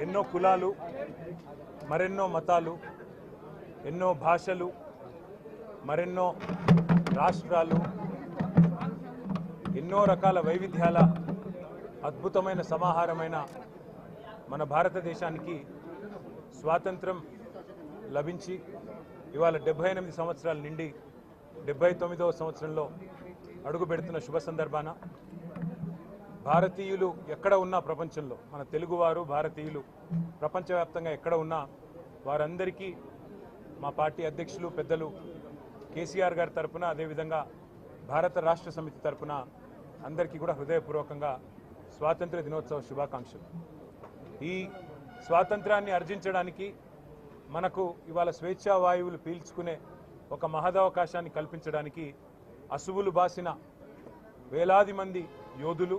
ఎన్నో కులాలు, మరెన్నో మతాలు, ఎన్నో భాషలు, మరెన్నో రాష్ట్రాలు, ఎన్నో రకాల వైవిధ్యాల అద్భుతమైన సమాహారమైన మన భారతదేశానికి స్వాతంత్రం లభించి ఇవాళ 78 సంవత్సరాల నిండి 79వ సంవత్సరంలో అడుగు పెడుతున్న శుభ సందర్భాన భారతీయులు ఎక్కడ ఉన్నా ప్రపంచంలో, మన తెలుగువారు భారతీయులు ప్రపంచవ్యాప్తంగా ఎక్కడ ఉన్నా వారందరికీ మా పార్టీ అధ్యక్షులు పెద్దలు కేసీఆర్ గారి తరపున, అదేవిధంగా భారత రాష్ట్ర సమితి తరపున అందరికీ కూడా హృదయపూర్వకంగా స్వాతంత్ర దినోత్సవ శుభాకాంక్షలు. ఈ స్వాతంత్రాన్ని అర్జించడానికి మనకు ఇవాళ స్వేచ్ఛా వాయువులు పీల్చుకునే ఒక మహదవకాశాన్ని కల్పించడానికి అసువులు బాసిన వేలాది మంది యోధులు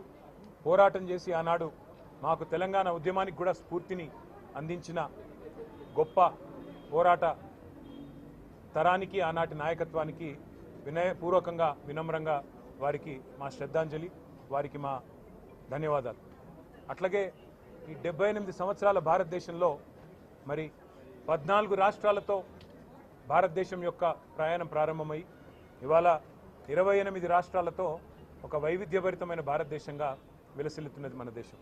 పోరాటం చేసి ఆనాడు మాకు తెలంగాణ ఉద్యమానికి కూడా స్ఫూర్తిని అందించిన గొప్ప పోరాట తరానికి, ఆనాటి నాయకత్వానికి వినయపూర్వకంగా వినమ్రంగా వారికి మా శ్రద్ధాంజలి, వారికి మా ధన్యవాదాలు. అట్లాగే ఈ 78 సంవత్సరాల భారతదేశంలో మరి 14 రాష్ట్రాలతో భారతదేశం యొక్క ప్రయాణం ప్రారంభమై ఇవాళ 28 రాష్ట్రాలతో ఒక వైవిధ్యభరితమైన భారతదేశంగా విలసిల్లుతున్నది మన దేశం.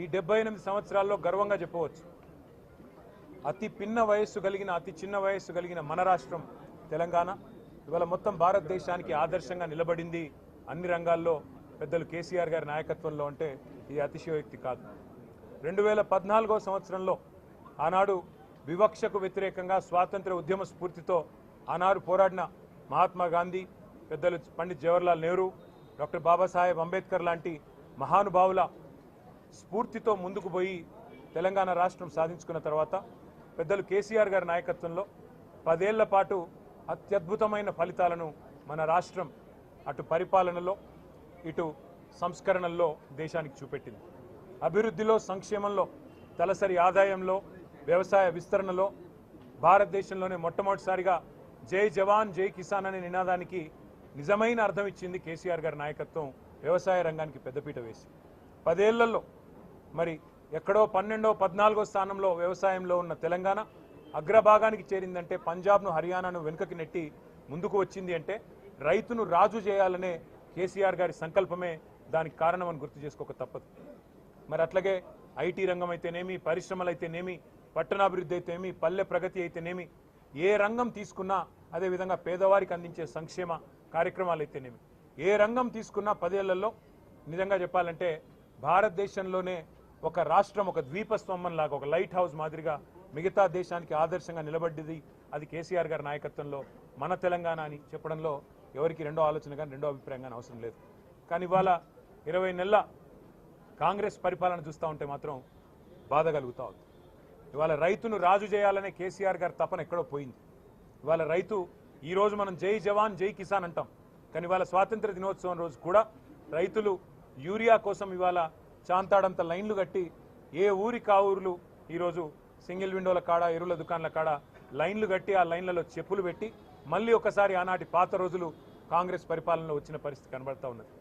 ఈ 78 సంవత్సరాల్లో గర్వంగా చెప్పవచ్చు, అతి చిన్న వయస్సు కలిగిన మన రాష్ట్రం తెలంగాణ ఇవాళ మొత్తం భారతదేశానికి ఆదర్శంగా నిలబడింది అన్ని రంగాల్లో పెద్దలు కేసీఆర్ గారి నాయకత్వంలో. అంటే ఇది అతిశయోక్తి కాదు. 2014వ సంవత్సరంలో ఆనాడు వివక్షకు వ్యతిరేకంగా స్వాతంత్ర ఉద్యమ స్ఫూర్తితో ఆనాడు పోరాడిన మహాత్మా గాంధీ, పెద్దలు పండిత్ జవహర్లాల్ నెహ్రూ, డాక్టర్ బాబాసాహెబ్ అంబేద్కర్ లాంటి మహానుభావుల స్ఫూర్తితో ముందుకు పోయి తెలంగాణ రాష్ట్రం సాధించుకున్న తర్వాత పెద్దలు కేసీఆర్ గారి నాయకత్వంలో 10 ఏళ్ల పాటు అత్యద్భుతమైన ఫలితాలను మన రాష్ట్రం అటు పరిపాలనలో ఇటు సంస్కరణల్లో దేశానికి చూపెట్టింది. అభివృద్ధిలో, సంక్షేమంలో, తలసరి ఆదాయంలో, వ్యవసాయ విస్తరణలో భారతదేశంలోనే మొట్టమొదటిసారిగా జై జవాన్ జై కిసాన్ అనే నినాదానికి నిజమైన అర్థం ఇచ్చింది కేసీఆర్ గారి నాయకత్వం. వ్యవసాయ రంగానికి పెద్దపీట వేసి 10 ఏళ్లలో మరి ఎక్కడో 12వ 14వ స్థానంలో వ్యవసాయంలో ఉన్న తెలంగాణ అగ్రభాగానికి చేరిందంటే, పంజాబ్ను హర్యానాను వెనుకకి నెట్టి ముందుకు వచ్చింది అంటే రైతును రాజు చేయాలనే కేసీఆర్ గారి సంకల్పమే దానికి కారణమని గుర్తు చేసుకోక తప్పదు. మరి అట్లాగే ఐటీ రంగం అయితేనేమి, పరిశ్రమలు అయితేనేమి, పట్టణాభివృద్ధి అయితేనేమి, పల్లె ప్రగతి అయితేనేమి, ఏ రంగం తీసుకున్నా, అదేవిధంగా పేదవారికి అందించే సంక్షేమ కార్యక్రమాలు అయితేనేమి, ఏ రంగం తీసుకున్నా 10 ఏళ్లలో నిజంగా చెప్పాలంటే భారతదేశంలోనే ఒక రాష్ట్రం ఒక ద్వీపస్తంభం లాగా, ఒక లైట్ హౌస్ మాదిరిగా మిగతా దేశానికి ఆదర్శంగా నిలబడ్డది. అది కేసీఆర్ గారి నాయకత్వంలో మన తెలంగాణ అని చెప్పడంలో ఎవరికి రెండో ఆలోచన కానీ రెండో అభిప్రాయం కానీ అవసరం లేదు. కానీ ఇవాళ 20 నెలల కాంగ్రెస్ పరిపాలన చూస్తూ ఉంటే మాత్రం బాధ కలుగుతూ ఉంది. ఇవాళ రైతును రాజు చేయాలనే కేసీఆర్ గారి తపన ఎక్కడో పోయింది. ఇవాళ రైతు, ఈరోజు మనం జై జవాన్ జై కిసాన్ అంటాం, కానీ ఇవాళ స్వాతంత్ర దినోత్సవం రోజు కూడా రైతులు యూరియా కోసం ఇవాళ చాంతాడంత లైన్లు కట్టి, ఏ ఊరికి ఆ ఊర్లు ఈరోజు సింగిల్ విండోల కాడ, ఎరువుల దుకాణాల కాడ లైన్లు కట్టి ఆ లైన్లలో చెప్పులు పెట్టి మళ్ళీ ఒకసారి ఆనాటి పాత రోజులు కాంగ్రెస్ పరిపాలనలో వచ్చిన పరిస్థితి కనబడతా ఉన్నది.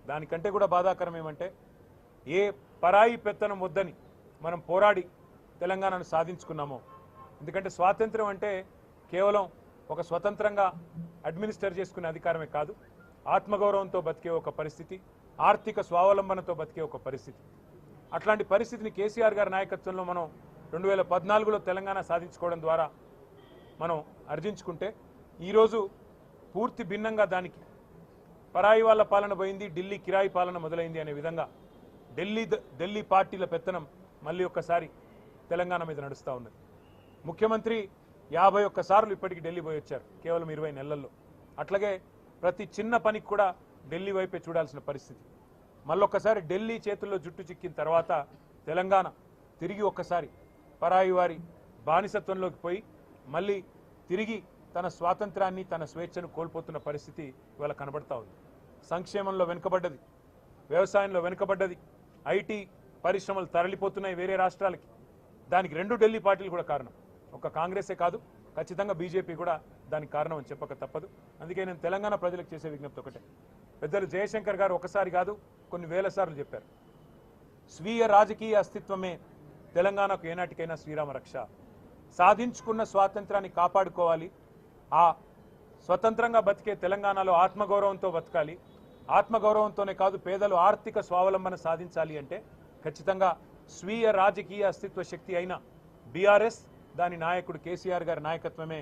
దానికంటే కూడా బాధాకరం ఏమంటే, ఏ పరాయి పెత్తనం వద్దని మనం పోరాడి తెలంగాణను సాధించుకున్నామో. ఎందుకంటే స్వాతంత్రం అంటే కేవలం ఒక స్వతంత్రంగా అడ్మినిస్టర్ చేసుకునే అధికారమే కాదు, ఆత్మగౌరవంతో బతికే ఒక పరిస్థితి, ఆర్థిక స్వావలంబనతో బతికే ఒక పరిస్థితి. అట్లాంటి పరిస్థితిని కేసీఆర్ గారి నాయకత్వంలో మనం 2014లో తెలంగాణ సాధించుకోవడం ద్వారా మనం అర్జించుకుంటే, ఈరోజు పూర్తి భిన్నంగా దానికి పరాయి వాళ్ళ పాలన పోయింది, ఢిల్లీ కిరాయి పాలన మొదలైంది అనే విధంగా ఢిల్లీ పార్టీల పెత్తనం మళ్ళీ ఒక్కసారి తెలంగాణ మీద నడుస్తూ ఉన్నది. ముఖ్యమంత్రి 51 సార్లు ఇప్పటికి ఢిల్లీ పోయి వచ్చారు కేవలం 20 నెలల్లో. అట్లాగే ప్రతి చిన్న పనికి కూడా ఢిల్లీ వైపే చూడాల్సిన పరిస్థితి. మళ్ళొక్కసారి ఢిల్లీ చేతుల్లో జుట్టు చిక్కిన తర్వాత తెలంగాణ తిరిగి ఒక్కసారి పరాయి వారి బానిసత్వంలోకి పోయి మళ్ళీ తిరిగి తన స్వాతంత్రాన్ని, తన స్వేచ్ఛను కోల్పోతున్న పరిస్థితి ఇవాళ కనబడతా ఉంది. సంక్షేమంలో వెనుకబడ్డది, వ్యవసాయంలో వెనుకబడ్డది, ఐటీ పరిశ్రమలు తరలిపోతున్నాయి వేరే రాష్ట్రాలకి. దానికి 2 ఢిల్లీ పార్టీలు కూడా కారణం. ఒక కాంగ్రెసే కాదు, ఖచ్చితంగా బీజేపీ కూడా దానికి కారణం అని చెప్పక తప్పదు. అందుకే నేను తెలంగాణ ప్రజలకు చేసే విజ్ఞప్తి ఒకటే, పెద్దలు జయశంకర్ గారు ఒకసారి కాదు కొన్ని వేల సార్లు చెప్పారు, స్వీయ రాజకీయ అస్తిత్వమే తెలంగాణకు ఏనాటికైనా శ్రీరామ రక్ష. సాధించుకున్న స్వాతంత్రాన్ని కాపాడుకోవాలి, ఆ స్వతంత్రంగా బతికే తెలంగాణలో ఆత్మగౌరవంతో బతకాలి, ఆత్మగౌరవంతోనే కాదు పేదలు ఆర్థిక స్వావలంబన సాధించాలి అంటే ఖచ్చితంగా స్వీయ రాజకీయ అస్తిత్వ శక్తి అయిన బీఆర్ఎస్, దాని నాయకుడు కేసీఆర్ గారి నాయకత్వమే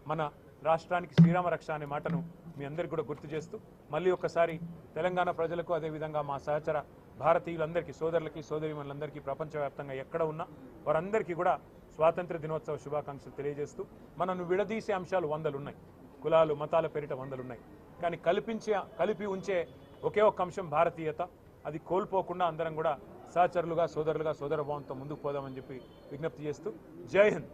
మన రాష్ట్రానికి శ్రీరామ రక్ష అనే మాటను మీ అందరికీ కూడా గుర్తు చేస్తూ మళ్ళీ ఒక్కసారి తెలంగాణ ప్రజలకు అదేవిధంగా మా సహచర భారతీయులందరికీ, సోదరులకి సోదరీమణులందరికీ ప్రపంచవ్యాప్తంగా ఎక్కడ ఉన్నా వారందరికీ కూడా స్వాతంత్ర దినోత్సవ శుభాకాంక్షలు తెలియజేస్తూ, మనం విడదీసే అంశాలు 100 ఉన్నాయి, కులాలు మతాల పేరిట 100 ఉన్నాయి, కానీ కలిపి ఉంచే ఒకే ఒక్క అంశం భారతీయత. అది కోల్పోకుండా అందరం కూడా సహచరులుగా సోదరులుగా సోదరభావంతో ముందుకు పోదామని చెప్పి విజ్ఞప్తి చేస్తూ జై హింద్.